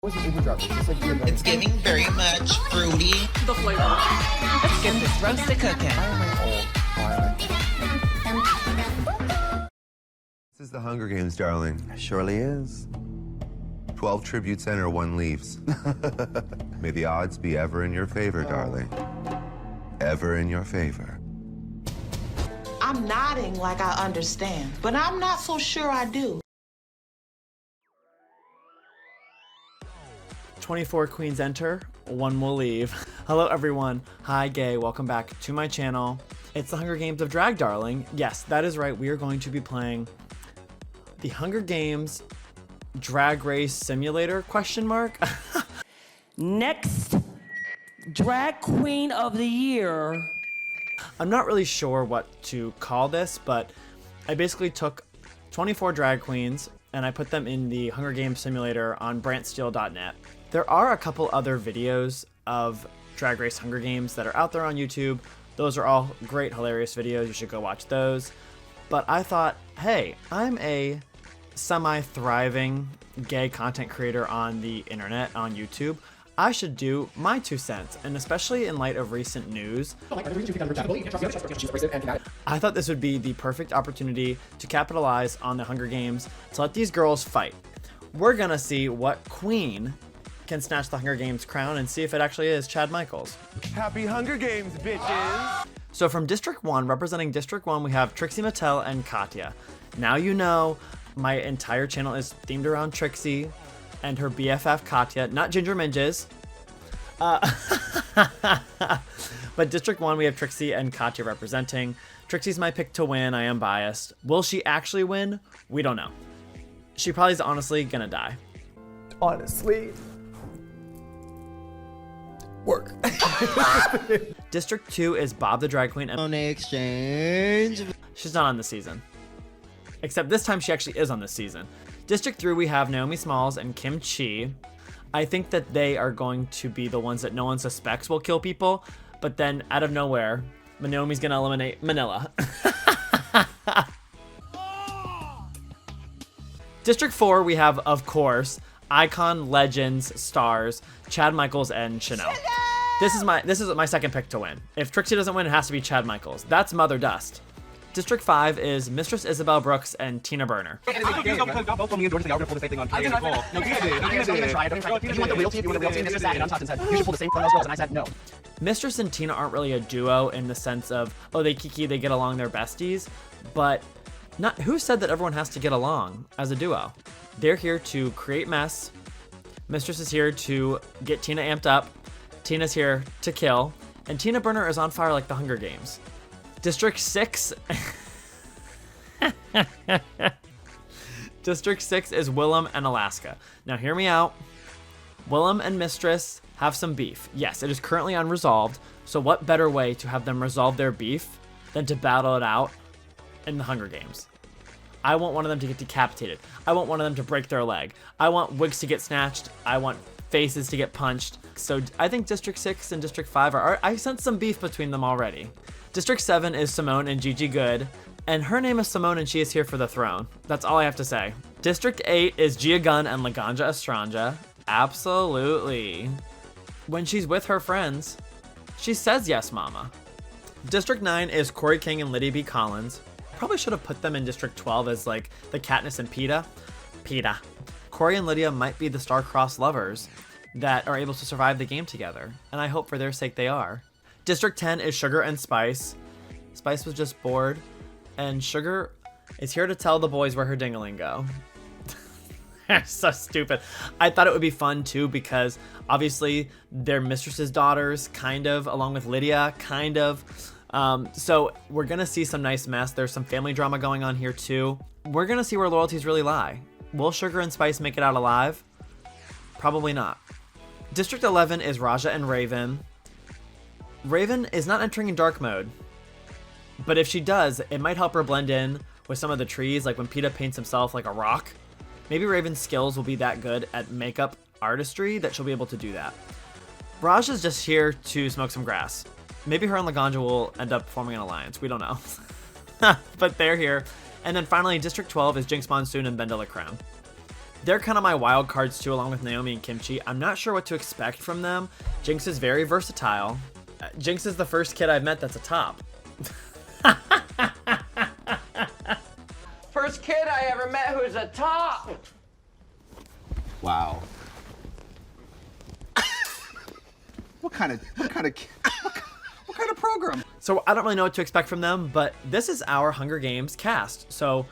It's giving very much fruity. The flavor. Let's get this roasted cooking. This is the Hunger Games, darling. Surely is. 12 tributes enter, 1 leaves. May the odds be ever in your favor, darling. Ever in your favor. I'm nodding like I understand, but I'm not so sure I do. 24 queens enter, 1 will leave. Hello everyone, hi gay, welcome back to my channel. It's the Hunger Games of Drag, darling. Yes, that is right, we are going to be playing the Hunger Games Drag Race Simulator, question mark? Next drag queen of the year. I'm not really sure what to call this, but I basically took 24 drag queens and I put them in the Hunger Games Simulator on brantsteele.net. There are a couple other videos of Drag Race Hunger Games that are out there on YouTube. Those are all great, hilarious videos. You should go watch those. But I thought, hey, I'm a semi-thriving gay content creator on the internet, on YouTube. I should do my 2 cents, and especially in light of recent news, I thought this would be the perfect opportunity to capitalize on the Hunger Games to let these girls fight. We're gonna see what queen can snatch the Hunger Games crown and see if it actually is Chad Michaels. Happy Hunger Games, bitches! So from District 1, representing District 1, we have Trixie, Mattel, and Katya. Now you know my entire channel is themed around Trixie and her BFF Katya, not Ginger Minges. But District 1, we have Trixie and Katya representing. Trixie's my pick to win, I am biased. Will she actually win? We don't know. She probably is honestly gonna die. Honestly. Work. District 2 is Bob the Drag Queen and Monet exchange. she's not on this season. Except this time she actually is on this season. District 3, we have Naomi Smalls and Kim Chi. I think that they are going to be the ones that no one suspects will kill people, but then out of nowhere, Naomi's gonna eliminate Manila. District 4, we have, of course, icon, legends, stars, Chad Michaels and Shannel. This is my second pick to win. If Trixie doesn't win, it has to be Chad Michaels. That's Mother Dust. District 5 is Mistress Isabel Brooks and Tina Burner. Mistress and Tina aren't really a duo in the sense of, oh, they kiki, they get along, they're besties, but who said that everyone has to get along as a duo? They're here to create mess. Mistress is here to get Tina amped up. Tina's here to kill, and Tina Burner is on fire like the Hunger Games. District 6. District 6 is Willam and Alaska. Now hear me out. Willam and Mistress have some beef. Yes, it is currently unresolved. So what better way to have them resolve their beef than to battle it out in the Hunger Games? I want one of them to get decapitated. I want one of them to break their leg. I want wigs to get snatched. I want faces to get punched. So I think District 6 and District 5 I sense some beef between them already. District 7 is Symone and Gigi Goode, and her name is Symone and she is here for the throne. That's all I have to say. District 8 is Gunn and Laganja Estranja. Absolutely. When she's with her friends, she says yes, mama. District 9 is Kori King and Lydia B. Kollins. Probably should have put them in District 12 as like the Katniss and Peeta. Kori and Lydia might be the star-crossed lovers that are able to survive the game together, and I hope for their sake they are. District 10 is Sugar and Spice. Spice was just bored, and Sugar is here to tell the boys where her dingling go. They're so stupid. I thought it would be fun too because obviously they're Mistress's daughters, kind of, along with Lydia, kind of. So we're gonna see some nice mess. There's some family drama going on here too. We're gonna see where loyalties really lie. Will Sugar and Spice make it out alive? Probably not. District 11 is Raja and Raven. Raven is not entering in dark mode, but if she does, it might help her blend in with some of the trees, like when Peeta paints himself like a rock. Maybe Raven's skills will be that good at makeup artistry that she'll be able to do that. Raja's just here to smoke some grass. Maybe her and Laganja will end up forming an alliance. We don't know. But they're here. And then finally, District 12 is Jinkx, Monsoon, and bendelacreme. They're kind of my wild cards too, along with Naomi and Kimchi. I'm not sure what to expect from them. Jinkx is very versatile. Jinkx is the first kid I've met that's a top. First kid I ever met who's a top. Wow. What kind of program? So I don't really know what to expect from them, but this is our Hunger Games cast. So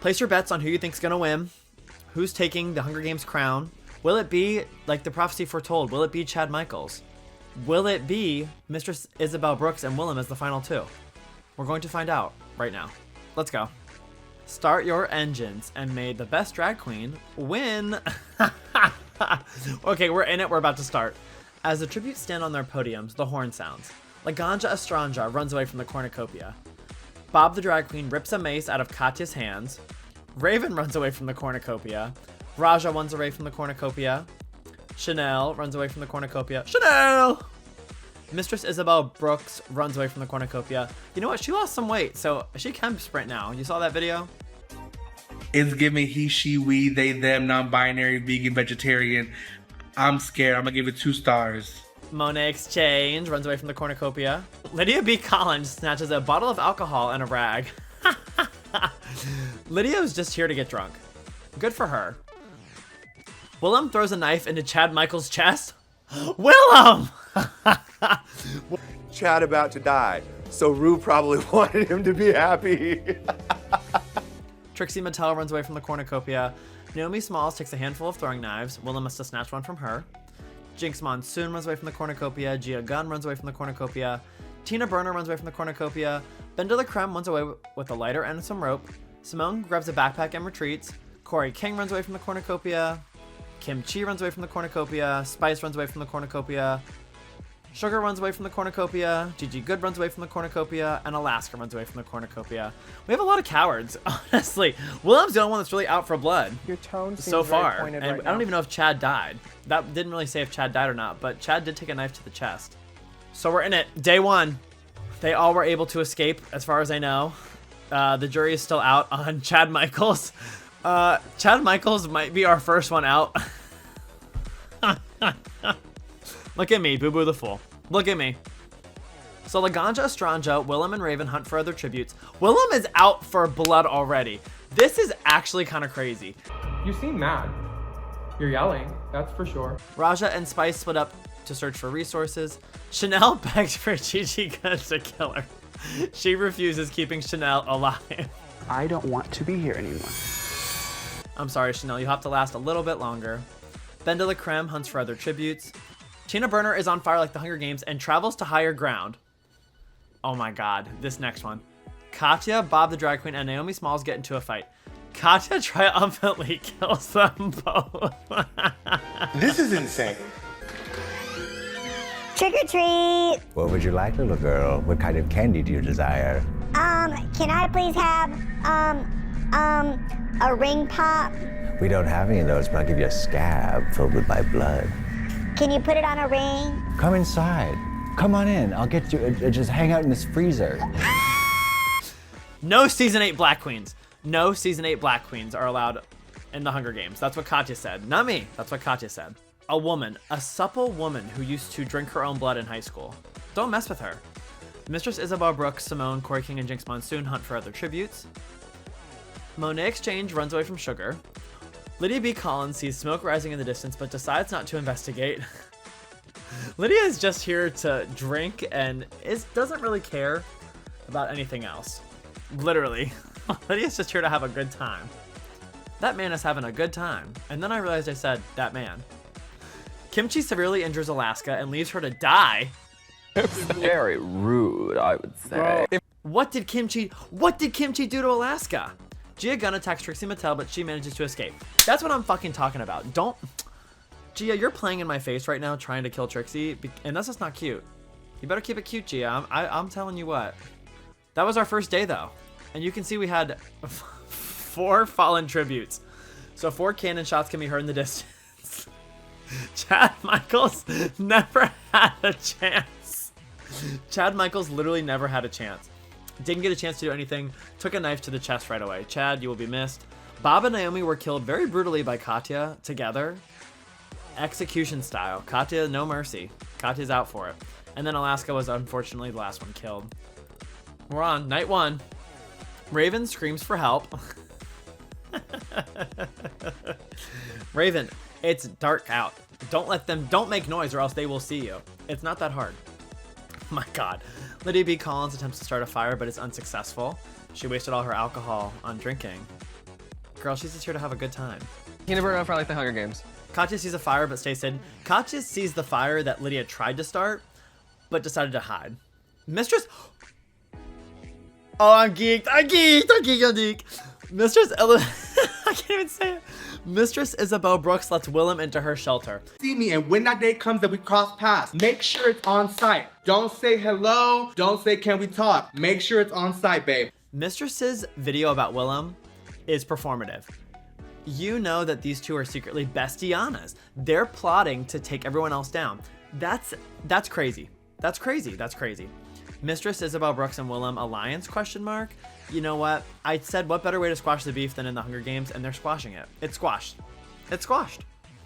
place your bets on who you think's gonna win. Who's taking the Hunger Games crown? Will it be, like the prophecy foretold, will it be Chad Michaels? Will it be Mistress Isabel Brooks and Willam as the final two? We're going to find out right now. Let's go. Start your engines, and may the best drag queen win. Okay, we're in it. We're about to start. As the tributes stand on their podiums, the horn sounds. Laganja Estranja runs away from the cornucopia. Bob the drag queen rips a mace out of Katya's hands. Raven runs away from the cornucopia. Raja runs away from the cornucopia. Shannel runs away from the cornucopia. Shannel! Mistress Isabel Brooks runs away from the cornucopia. You know what? She lost some weight, so she can sprint now. You saw that video? It's giving he, she, we, they, them, non-binary, vegan, vegetarian. I'm scared. I'm gonna give it 2 stars. Monet Exchange runs away from the cornucopia. Lydia B. Kollins snatches a bottle of alcohol and a rag. Lydia was just here to get drunk. Good for her. Willam throws a knife into Chad Michaels' chest. Willam! Chad about to die, so Rue probably wanted him to be happy. Trixie Mattel runs away from the cornucopia. Naomi Smalls takes a handful of throwing knives. Willam must have snatched one from her. Jinkx Monsoon runs away from the cornucopia. Gunn runs away from the cornucopia. Tina Burner runs away from the cornucopia. bendelacreme runs away with a lighter and some rope. Symone grabs a backpack and retreats. Kori King runs away from the cornucopia. Kimchi runs away from the cornucopia. Spice runs away from the cornucopia. Sugar runs away from the cornucopia. Gigi Goode runs away from the cornucopia. And Alaska runs away from the cornucopia. We have a lot of cowards, honestly. Willam's the only one that's really out for blood. Your tone seems so very far. pointed And right I don't now. even know if Chad died. That didn't really say if Chad died or not, but Chad did take a knife to the chest. So we're in it. Day 1. They all were able to escape, as far as I know. The jury is still out on Chad Michaels. Chad Michaels might be our first one out. Look at me, Boo Boo the Fool. Look at me. So Laganja, Estranja, Willam, and Raven hunt for other tributes. Willam is out for blood already. This is actually kind of crazy. You seem mad. You're yelling, that's for sure. Raja and Spice split up to search for resources. Shannel begs for Gigi Goode to kill her. She refuses, keeping Shannel alive. I don't want to be here anymore. I'm sorry, Shannel, you have to last a little bit longer. bendelacreme hunts for other tributes. Tina Burner is on fire like the Hunger Games and travels to higher ground. Oh my god, this next one. Katya, Bob the drag queen, and Naomi Smalls get into a fight. Katya triumphantly kills them both. This is insane. Trick or treat! What would you like, little girl? What kind of candy do you desire? Can I please have, a ring pop? We don't have any of those, but I'll give you a scab filled with my blood. Can you put it on a ring? Come inside. Come on in. I'll get you. Just hang out in this freezer. No Season 8 Black Queens. No Season 8 Black Queens are allowed in the Hunger Games. That's what Katya said. Not me. That's what Katya said. A woman. A supple woman who used to drink her own blood in high school. Don't mess with her. Mistress Isabel Brooks, Symone, Kori King, and Jinkx Monsoon hunt for other tributes. Monet Exchange runs away from Sugar. Lydia B. Kollins sees smoke rising in the distance but decides not to investigate. Lydia is just here to drink and doesn't really care about anything else. Literally. Lydia's just here to have a good time. That man is having a good time. And then I realized I said, that man. Kimchi severely injures Alaska and leaves her to die. Very rude, I would say. What did Kimchi do to Alaska? Gia Gunn attacks Trixie Mattel, but she manages to escape. That's what I'm fucking talking about. Gia, you're playing in my face right now trying to kill Trixie, and that's just not cute. You better keep it cute, Gia. I'm telling you what. That was our first day, though. And you can see we had 4 fallen tributes. So 4 cannon shots can be heard in the distance. Chad Michaels never had a chance. Chad Michaels literally never had a chance. Didn't get a chance to do anything. Took a knife to the chest right away. Chad, you will be missed. Bob and Naomi were killed very brutally by Katya together. Execution style. Katya, no mercy. Katya's out for it. And then Alaska was unfortunately the last one killed. We're on night 1. Raven screams for help. Raven, it's dark out. Don't make noise or else they will see you. It's not that hard. My God. Lydia B. Kollins attempts to start a fire, but is unsuccessful. She wasted all her alcohol on drinking. Girl, she's just here to have a good time. Peanut butter for like the Hunger Games. Katya sees a fire, but stays hidden. Katya sees the fire that Lydia tried to start, but decided to hide. Mistress... Oh, I'm geeked. Mistress I can't even say it. Mistress Isabel Brooks lets Willam into her shelter. See me, and when that day comes that we cross paths, make sure it's on site. Don't say hello. Don't say can we talk. Make sure it's on site, babe. Mistress's video about Willam is performative. You know that these two are secretly bestianas. They're plotting to take everyone else down. That's crazy. That's crazy. Mistress Isabel Brooks and Willam alliance, question mark? You know what? I said what better way to squash the beef than in the Hunger Games, and they're squashing it. It's squashed.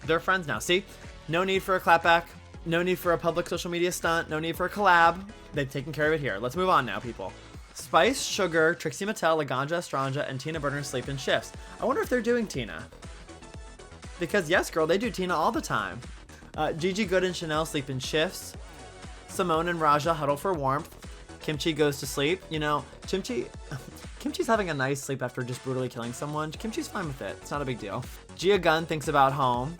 They're friends now. See? No need for a clapback. No need for a public social media stunt. No need for a collab. They've taken care of it here. Let's move on now, people. Spice, Sugar, Trixie Mattel, Laganja, Estranja, and Tina Burner sleep in shifts. I wonder if they're doing Tina. Because yes, girl, they do Tina all the time. Gigi, Goode, and Shannel sleep in shifts. Symone and Raja huddle for warmth. Kimchi goes to sleep. You know, Kimchi's having a nice sleep after just brutally killing someone. Kimchi's fine with it. It's not a big deal. Gunn thinks about home.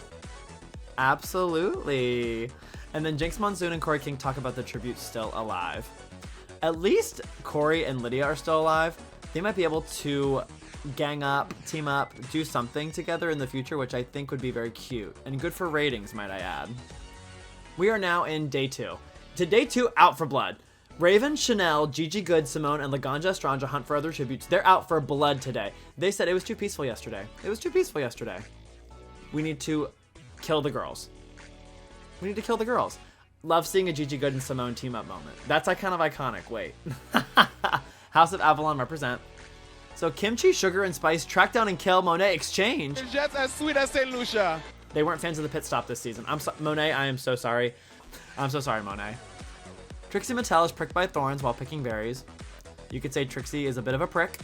Absolutely. And then Jinkx, Monsoon, and Kori King talk about the tribute still alive. At least Kori and Lydia are still alive. They might be able to gang up, team up, do something together in the future, which I think would be very cute. And good for ratings, might I add. We are now in day 2. To day 2, out for blood. Raven, Shannel, Gigi, Goode, Symone, and Laganja Estranja hunt for other tributes. They're out for blood today. They said it was too peaceful yesterday. We need to kill the girls. Love seeing a Gigi, Goode, and Symone team up moment. That's kind of iconic. Wait. House of Avalon represent. So Kimchi, Sugar, and Spice track down and kill Monet exchange. Just as sweet as St. Lucia. They weren't fans of the pit stop this season. Monet, I am so sorry. I'm so sorry, Monet. Trixie Mattel is pricked by thorns while picking berries. You could say Trixie is a bit of a prick.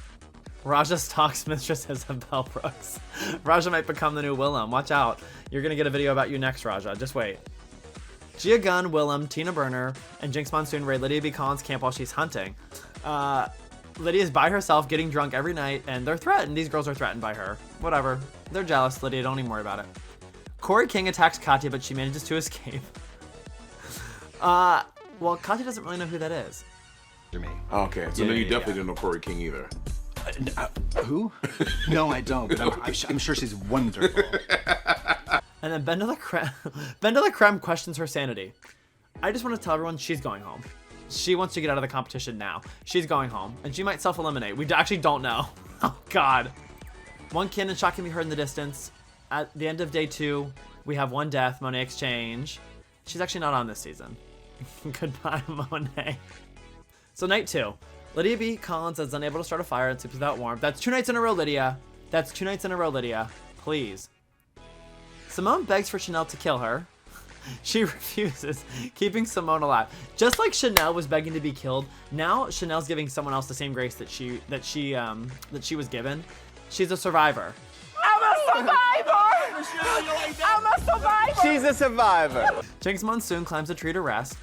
Raja stalks Mistress Isabel Brooks. Raja might become the new Willam. Watch out. You're going to get a video about you next, Raja. Just wait. Gunn, Willam, Tina Burner, and Jinkx Monsoon raid Lydia B. Kollins' camp while she's hunting. Lydia's by herself getting drunk every night, and they're threatened. These girls are threatened by her. Whatever. They're jealous. Lydia, don't even worry about it. Kori King attacks Katya, but she manages to escape. Well, Katya doesn't really know who that is. Okay, so then you definitely don't know Kori King either. Who? No, I don't, but I'm sure she's wonderful. And then Bendelacreme questions her sanity. I just want to tell everyone she's going home. She wants to get out of the competition now. She's going home, and she might self-eliminate. We actually don't know. Oh, God. One cannon shot can be heard in the distance. At the end of day 2, we have one death, Monet exchange. She's actually not on this season. Goodbye, Monet. So night 2. Lydia B. Kollins is unable to start a fire and sleeps without warmth. That's 2 nights in a row, Lydia. Please. Symone begs for Shannel to kill her. She refuses, keeping Symone alive. Just like Shannel was begging to be killed, now Shannel's giving someone else the same grace that she was given. She's a survivor. I'm a survivor! She's a survivor. Jinkx Monsoon climbs a tree to rest.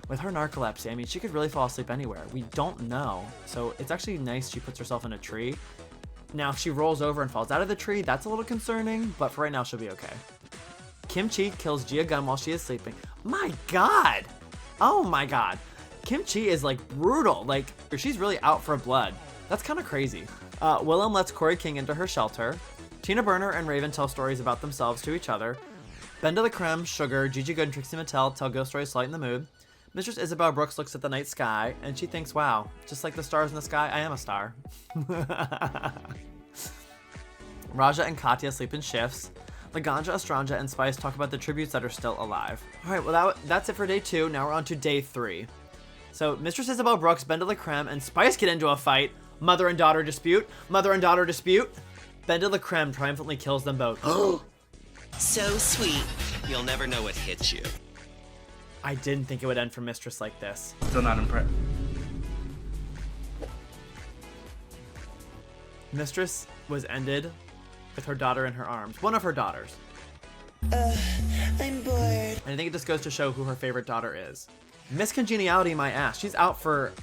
With her narcolepsy, I mean, she could really fall asleep anywhere. We don't know. So it's actually nice she puts herself in a tree. Now, if she rolls over and falls out of the tree, that's a little concerning, but for right now, she'll be okay. Kimchi kills Gunn while she is sleeping. My God. Oh my God. Kimchi is like brutal. Like, she's really out for blood. That's kind of crazy. Willam lets Kori King into her shelter. Tina Burner and Raven tell stories about themselves to each other. Bendelacreme, Sugar, Gigi Goode, and Trixie Mattel tell ghost stories to lighten the mood. Mistress Isabel Brooks looks at the night sky, and she thinks, wow, just like the stars in the sky, I am a star. Raja and Katya sleep in shifts. Laganja, Estranja, and Spice talk about the tributes that are still alive. All right, well, that's it for day 2. Now we're on to day 3. So Mistress Isabel Brooks, Bendelacreme, and Spice get into a fight. Mother and daughter dispute. Bendelacreme triumphantly kills them both. So sweet, you'll never know what hits you. I didn't think it would end for Mistress like this. Still not impressed. Mistress was ended with her daughter in her arms. One of her daughters. I'm bored. And I think it just goes to show who her favorite daughter is. Miss Congeniality, my ass. She's out for...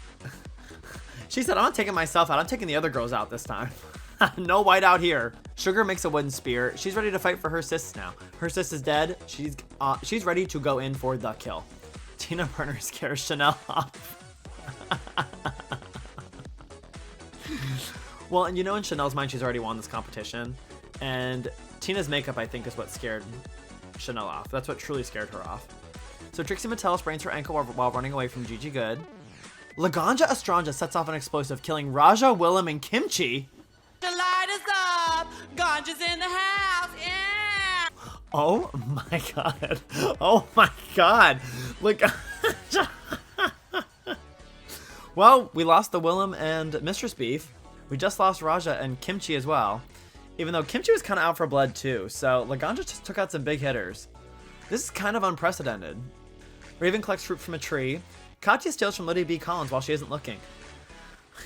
She said, I'm not taking myself out. I'm taking the other girls out this time. No white out here. Sugar makes a wooden spear. She's ready to fight for her sis now. Her sis is dead. She's ready to go in for the kill. Tina Burner scares Shannel off. Well, and you know in Shannel's mind, she's already won this competition. And Tina's makeup, I think, is what scared Shannel off. That's what truly scared her off. So Trixie Mattel sprains her ankle while running away from Gigi Goode. Laganja Estranja sets off an explosive, killing Raja, Willam, and Kimchi. The light is up. Ganja's in the house. Yeah. Oh my god. Oh my god. Look. Well, we lost the Willam and Mistress beef. We just lost Raja and Kimchi as well. Even though Kimchi was kind of out for blood too. So Laganja just took out some big hitters. This is kind of unprecedented. Raven collects fruit from a tree. Katya steals from Lydia B. Kollins while she isn't looking.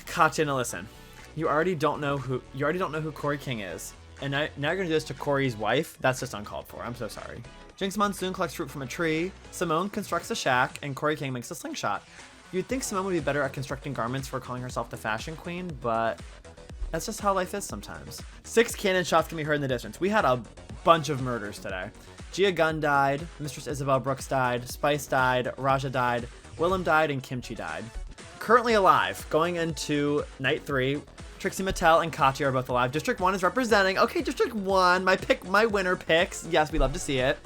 Katya, now listen. You already don't know who Kori King is. And now you're gonna do this to Kori's wife? That's just uncalled for. I'm so sorry. Jinkx Monsoon collects fruit from a tree. Symone constructs a shack, and Kori King makes a slingshot. You'd think Symone would be better at constructing garments for calling herself the fashion queen, but that's just how life is sometimes. 6 cannon shots can be heard in the distance. We had a bunch of murders today. Gunn died, Mistress Isabel Brooks died, Spice died, Raja died, Willam died, and Kimchi died. Currently alive, going into night 3, Trixie Mattel and Katya are both alive. District 1 is representing. Okay, District 1, my winner picks. Yes, we love to see it.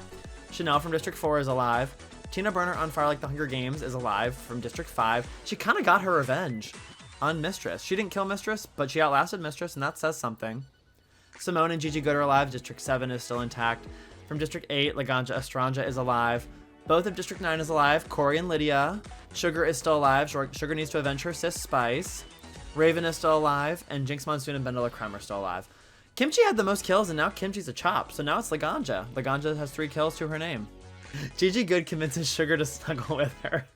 Shannel from District 4 is alive. Tina Burner on fire like the Hunger Games is alive from District 5. She kind of got her revenge on Mistress. She didn't kill Mistress, but she outlasted Mistress, and that says something. Symone and Gigi Goode are alive. District 7 is still intact. From District 8, Laganja Estranja is alive. Both of District 9 is alive. Kori and Lydia. Sugar is still alive. Sugar needs to avenge her sis Spice. Raven is still alive. And Jinkx Monsoon and Bendelacreme are still alive. Kimchi had the most kills, and now Kimchi's a chop. So now it's Laganja. Laganja has 3 kills to her name. Gigi Goode convinces Sugar to snuggle with her.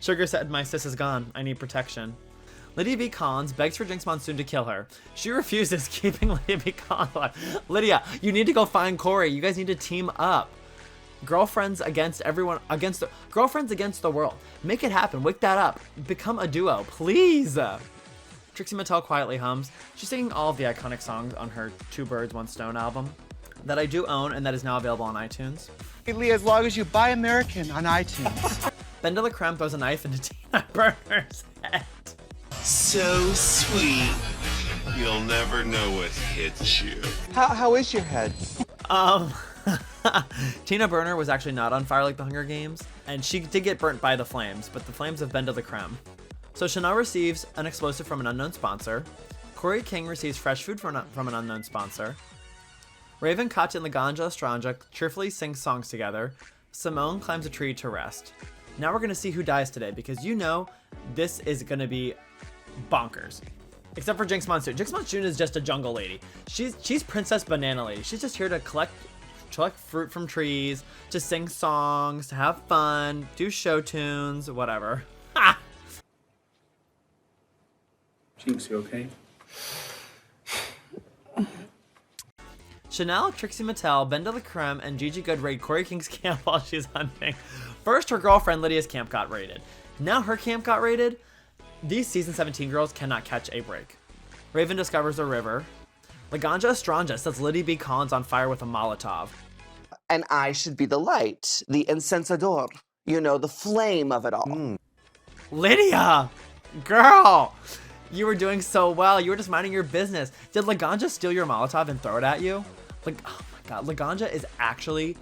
Sugar said, my sis is gone. I need protection. Lydia B. Kollins begs for Jinkx Monsoon to kill her. She refuses, keeping Lydia B. Kollins alive. Lydia, you need to go find Kori. You guys need to team up. Girlfriends against everyone, girlfriends against the world. Make it happen. Wake that up. Become a duo, please. Trixie Mattel quietly hums. She's singing all of the iconic songs on her Two Birds, One Stone album that I do own and that is now available on iTunes. As long as you buy American on iTunes. Bendelacreme throws a knife into Tina Burner's head. So sweet, you'll never know what hits you. How is your head? Tina Burner was actually not on fire like the Hunger Games, and she did get burnt by the flames, but the flames have Bendelacreme. So Shannel receives an explosive from an unknown sponsor. Kori King receives fresh food from an unknown sponsor. Raven, Katya, and Laganja Estranja cheerfully sing songs together. Symone climbs a tree to rest. Now we're gonna see who dies today, because you know this is gonna be bonkers. Except for Jinkx Monsoon. Jinkx Monsoon is just a jungle lady. She's Princess Banana Lady. She's just here to collect fruit from trees, to sing songs, to have fun, do show tunes, whatever. Ha! Jinkx, you okay? Shannel, Trixie Mattel, Bendelacreme, and Gigi Goode raid Kori King's camp while she's hunting. First, her girlfriend Lydia's camp got raided. Now her camp got raided. These season 17 girls cannot catch a break. Raven discovers a river. Laganja Estranja sets Lydia B. Kollins on fire with a Molotov. And I should be the light, the incensador, you know, the flame of it all. Lydia! Girl! You were doing so well. You were just minding your business. Did Laganja steal your Molotov and throw it at you? Like, oh my god, Laganja is actually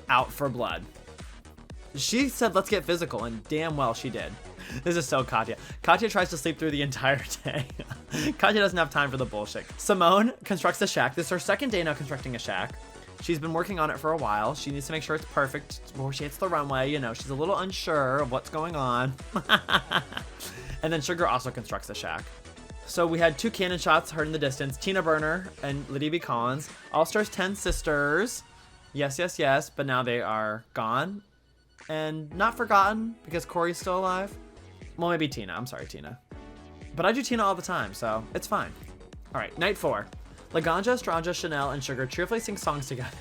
out for blood. She said, let's get physical, and damn well she did. This is so Katya. Katya tries to sleep through the entire day. Katya doesn't have time for the bullshit. Symone constructs a shack. This is her second day now constructing a shack. She's been working on it for a while. She needs to make sure it's perfect before she hits the runway. You know, she's a little unsure of what's going on. And then Sugar also constructs a shack. So we had 2 cannon shots heard in the distance. Tina Burner and Lydia B. Kollins. All Stars 10 sisters. Yes, yes, yes. But now they are gone. And not forgotten because Kori's still alive. Well, maybe Tina. I'm sorry, Tina. But I do Tina all the time, so it's fine. All right, night 4. Laganja, Estranja, Shannel, and Sugar cheerfully sing songs together.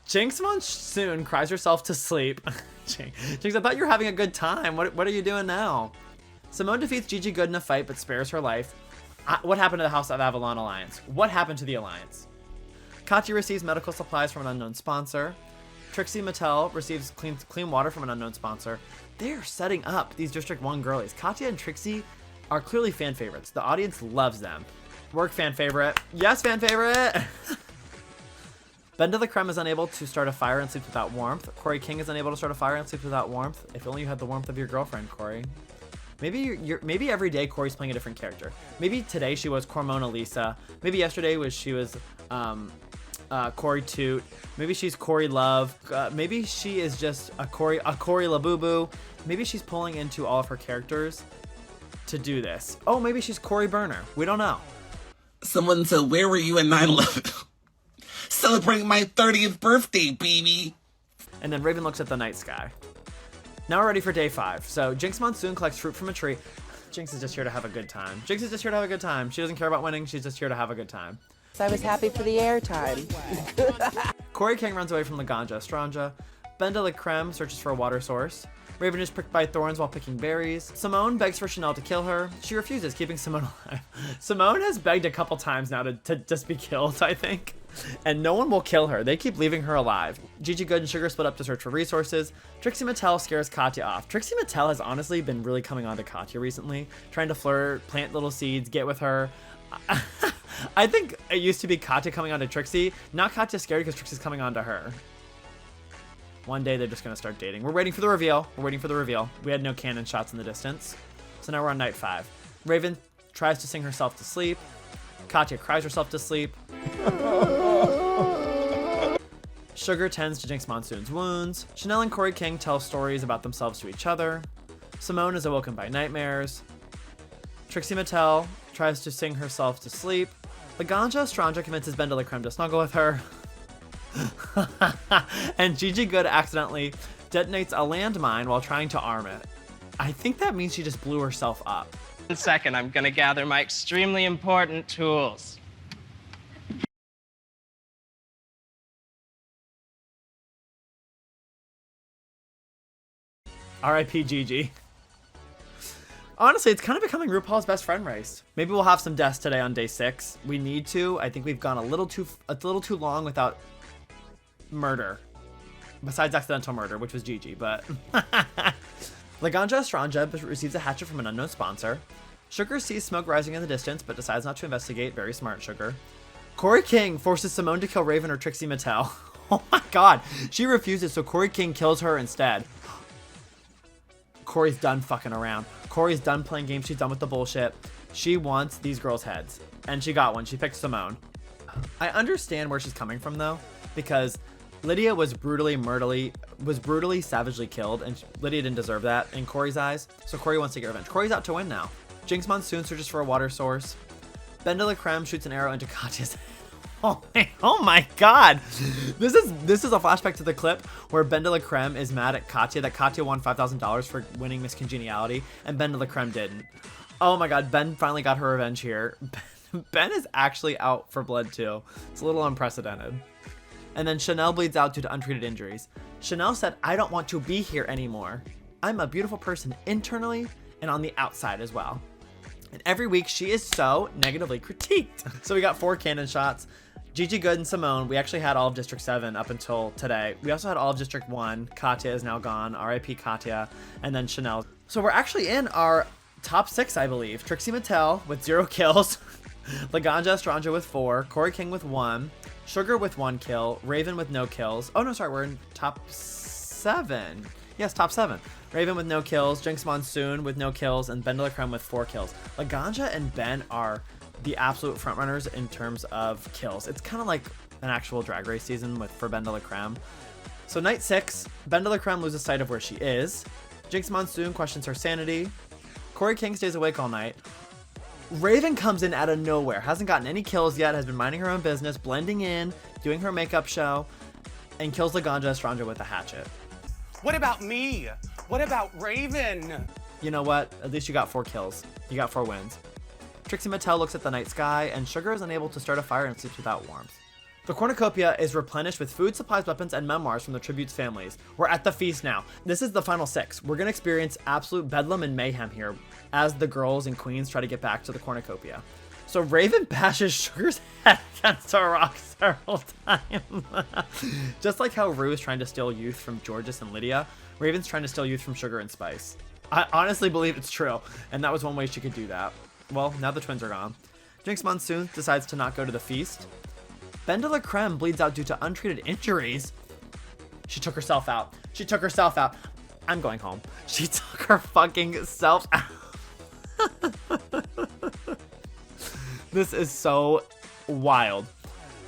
Jinkx Monsoon cries herself to sleep. Jinkx, I thought you were having a good time. What are you doing now? Symone defeats Gigi Goode in a fight but spares her life. What happened to the House of Avalon Alliance? What happened to the Alliance? Katya receives medical supplies from an unknown sponsor. Trixie Mattel receives clean water from an unknown sponsor. They're setting up these District 1 girlies. Katya and Trixie are clearly fan favorites. The audience loves them. Work fan favorite. Yes, fan favorite! Bendelacreme is unable to start a fire and sleeps without warmth. Kori King is unable to start a fire and sleeps without warmth. If only you had the warmth of your girlfriend, Kori. Maybe every day Kori's playing a different character. Maybe today she was Mona Lisa. Maybe yesterday she was Kori Toot. Maybe she's Kori Love. Maybe she is just a Kori Labubu. Maybe she's pulling into all of her characters to do this. Oh, maybe she's Kori Burner. We don't know. Someone said, where were you at 9/11? Celebrating my 30th birthday, baby. And then Raven looks at the night sky. Now we're ready for day 5. So Jinkx Monsoon collects fruit from a tree. Jinkx is just here to have a good time. Jinkx is just here to have a good time. She doesn't care about winning. She's just here to have a good time. I was happy for the airtime. Kori King runs away from Laganja, Estranja. Bendelacreme searches for a water source. Raven is pricked by thorns while picking berries. Symone begs for Shannel to kill her. She refuses, keeping Symone alive. Symone has begged a couple times now to just be killed, I think. And no one will kill her. They keep leaving her alive. Gigi Goode and Sugar split up to search for resources. Trixie Mattel scares Katya off. Trixie Mattel has honestly been really coming on to Katya recently, trying to flirt, plant little seeds, get with her. I think it used to be Katya coming on to Trixie. Now Katya's scared because Trixie's coming on to her. One day they're just going to start dating. We're waiting for the reveal. We had no cannon shots in the distance. So now we're on night 5. Raven tries to sing herself to sleep. Katya cries herself to sleep. Sugar tends to Jinkx Monsoon's wounds. Shannel and Kori King tell stories about themselves to each other. Symone is awoken by nightmares. Trixie Mattel tries to sing herself to sleep. Laganja Estranja convinces Bendelacreme to snuggle with her. And Gigi Goode accidentally detonates a landmine while trying to arm it. I think that means she just blew herself up. 1 second, I'm gonna gather my extremely important tools. R.I.P. Gigi. Honestly, it's kind of becoming RuPaul's best friend race. Maybe we'll have some deaths today on day 6. We need to. I think we've gone a little too long without murder. Besides accidental murder, which was Gigi, but... Laganja Estranja receives a hatchet from an unknown sponsor. Sugar sees smoke rising in the distance, but decides not to investigate. Very smart, Sugar. Kori King forces Symone to kill Raven or Trixie Mattel. Oh my god. She refuses, so Kori King kills her instead. Kori's done fucking around. Kori's done playing games. She's done with the bullshit. She wants these girls' heads. And she got one. She picked Symone. I understand where she's coming from, though, because Lydia was brutally, savagely killed, and Lydia didn't deserve that in Kori's eyes, so Kori wants to get revenge. Kori's out to win now. Jinkx Monsoon searches for a water source. Bendelacreme shoots an arrow into Katya's head. Oh my god! This is a flashback to the clip where Bendelacreme is mad at Katya that Katya won $5,000 for winning Miss Congeniality, and Bendelacreme didn't. Oh my god, Ben finally got her revenge here. Ben is actually out for blood too. It's a little unprecedented. And then Shannel bleeds out due to untreated injuries. Shannel said, I don't want to be here anymore. I'm a beautiful person internally and on the outside as well. And every week she is so negatively critiqued. So we got 4 cannon shots. Gigi Goode and Symone. We actually had all of District 7 up until today. We also had all of District 1. Katya is now gone. R.I.P. Katya. And then Shannel. So we're actually in our top 6, I believe. Trixie Mattel with 0 kills. Laganja Estranja with 4. Kori King with 1. Sugar with 1 kill. Raven with no kills. Oh, no, sorry. We're in top 7. Yes, top 7. Raven with no kills. Jinkx Monsoon with no kills. And Bendelacreme with 4 kills. Laganja and Ben are the absolute frontrunners in terms of kills. It's kind of like an actual Drag Race season for Bendelacreme. So night 6, Bendelacreme loses sight of where she is. Jinkx Monsoon questions her sanity. Kori King stays awake all night. Raven comes in out of nowhere, hasn't gotten any kills yet, has been minding her own business, blending in, doing her makeup show, and kills Laganja Estranja with a hatchet. What about me? What about Raven? You know what? At least you got 4 kills. You got 4 wins. Trixie Mattel looks at the night sky, and Sugar is unable to start a fire and sleeps without warmth. The cornucopia is replenished with food, supplies, weapons, and memoirs from the tribute's families. We're at the feast now. This is the final 6. We're going to experience absolute bedlam and mayhem here as the girls and queens try to get back to the cornucopia. So Raven bashes Sugar's head against a rock several times. Just like how Rue is trying to steal youth from Georges and Lydia, Raven's trying to steal youth from Sugar and Spice. I honestly believe it's true, and that was one way she could do that. Well, now the twins are gone. Jinkx Monsoon decides to not go to the feast. Bendelacreme bleeds out due to untreated injuries. She took herself out. She took herself out. I'm going home. She took her fucking self out. This is so wild.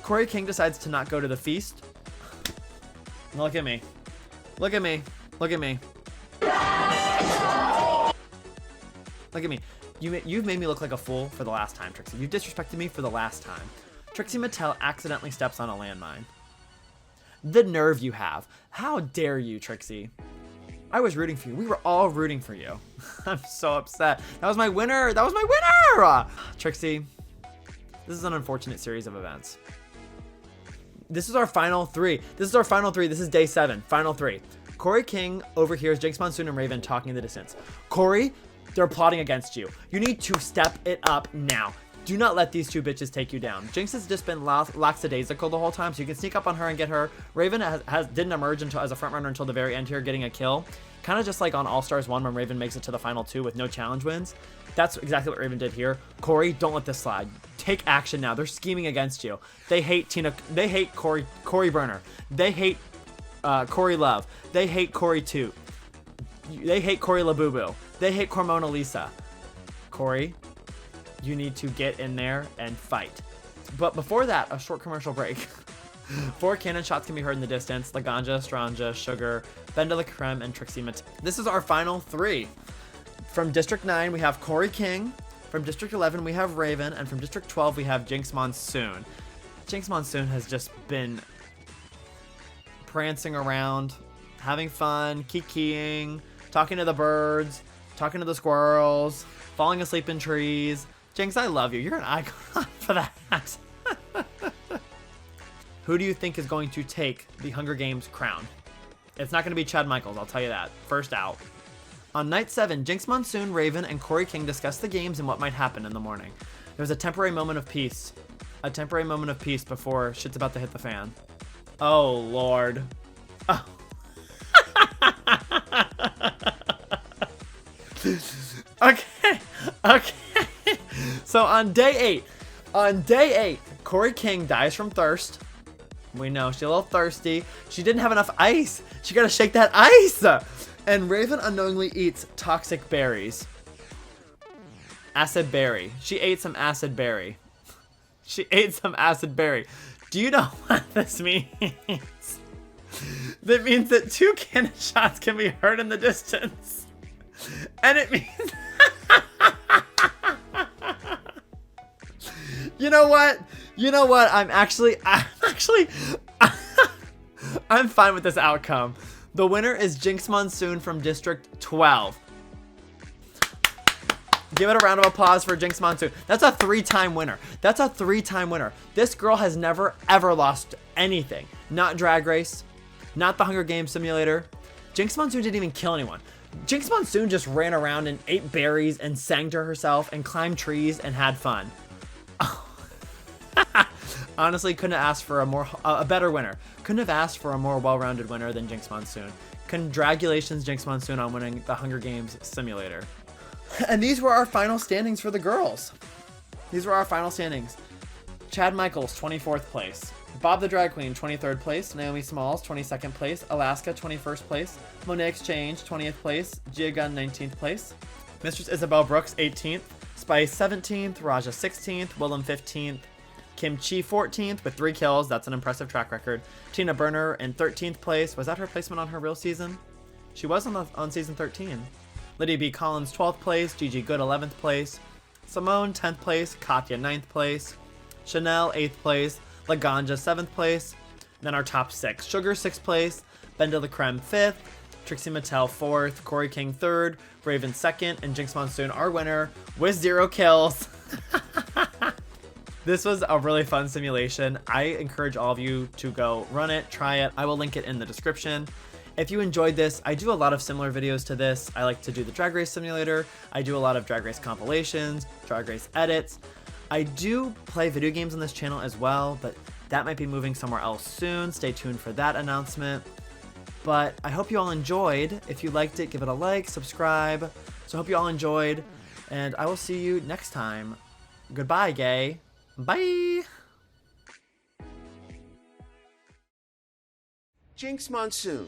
Kori King decides to not go to the feast. Look at me. Look at me. Look at me. Look at me. You've made me look like a fool for the last time, Trixie. You've disrespected me for the last time. Trixie Mattel accidentally steps on a landmine. The nerve you have. How dare you, Trixie? I was rooting for you. We were all rooting for you. I'm so upset. That was my winner. That was my winner. Trixie, this is an unfortunate series of events. This is our final 3. This is our final 3. This is day 7. Final 3. Kori King overhears Jinkx Monsoon and Raven talking in the distance. Kori, they're plotting against you. You need to step it up now. Do not let these 2 bitches take you down. Jinkx has just been lackadaisical the whole time, so you can sneak up on her and get her. Raven didn't emerge as a frontrunner until the very end here, getting a kill. Kind of just like on All Stars 1 when Raven makes it to the final 2 with no challenge wins. That's exactly what Raven did here. Kori, don't let this slide. Take action now. They're scheming against you. They hate Tina. They hate Kori Burner. They hate Kori Love. They hate Kori Toot. They hate Kori Labubu. They hate Cormona Lisa. Kori, you need to get in there and fight. But before that, a short commercial break. 4 cannon shots can be heard in the distance. Laganja, Estranja, Sugar, Bendelacreme, and Trixie Mattel. This is our final 3. From District 9, we have Kori King. From District 11, we have Raven. And from District 12, we have Jinkx Monsoon. Jinkx Monsoon has just been prancing around, having fun, kikiing, talking to the birds, talking to the squirrels, falling asleep in trees. Jinkx, I love you. You're an icon for that. Who do you think is going to take the Hunger Games crown? It's not going to be Chad Michaels, I'll tell you that. First out. On night 7, Jinkx Monsoon, Raven, and Kori King discuss the games and what might happen in the morning. There was a temporary moment of peace. A temporary moment of peace before shit's about to hit the fan. Oh, Lord. Oh. Okay. So on day 8, Kori King dies from thirst. We know she's a little thirsty. She didn't have enough ice. She gotta shake that ice. And Raven unknowingly eats toxic berries. Acid berry. She ate some acid berry. She ate some acid berry. Do you know what this means? That means that 2 cannon shots can be heard in the distance. And it means... You know what? I'm fine with this outcome. The winner is Jinkx Monsoon from District 12. Give it a round of applause for Jinkx Monsoon. That's a 3-time winner. That's a 3-time winner. This girl has never, ever lost anything. Not Drag Race. Not the Hunger Games simulator. Jinkx Monsoon didn't even kill anyone. Jinkx Monsoon just ran around and ate berries and sang to herself and climbed trees and had fun. Honestly, couldn't have asked for a better winner. Couldn't have asked for a more well-rounded winner than Jinkx Monsoon. Congratulations, Jinkx Monsoon, on winning the Hunger Games simulator. And these were our final standings for the girls. These were our final standings. Chad Michaels, 24th place. Bob the Drag Queen, 23rd place. Naomi Smalls, 22nd place. Alaska, 21st place. Monet Exchange, 20th place. Gunn, 19th place. Mistress Isabel Brooks, 18th. Spice, 17th. Raja, 16th. Willam, 15th. Kim Chi, 14th with 3 kills. That's an impressive track record. Tina Burner in 13th place. Was that her placement on her real season? She was on season 13. Lydia B. Kollins, 12th place. Gigi Goode, 11th place. Symone 10th place, Katya 9th place, Shannel 8th place, Laganja 7th place. Then our top 6: Sugar 6th place, bendelacreme 5th, Trixie Mattel 4th, Kori King 3rd, Raven 2nd, and Jinkx Monsoon our winner with 0 kills. This was a really fun simulation. I encourage all of you to go run it, try it. I will link it in the description. If you enjoyed this, I do a lot of similar videos to this. I like to do the Drag Race simulator. I do a lot of Drag Race compilations, Drag Race edits. I do play video games on this channel as well, but that might be moving somewhere else soon. Stay tuned for that announcement. But I hope you all enjoyed. If you liked it, give it a like, subscribe. So I hope you all enjoyed, and I will see you next time. Goodbye, gay. Bye. Jinkx Monsoon.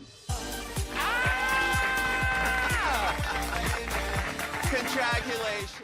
Congratulations.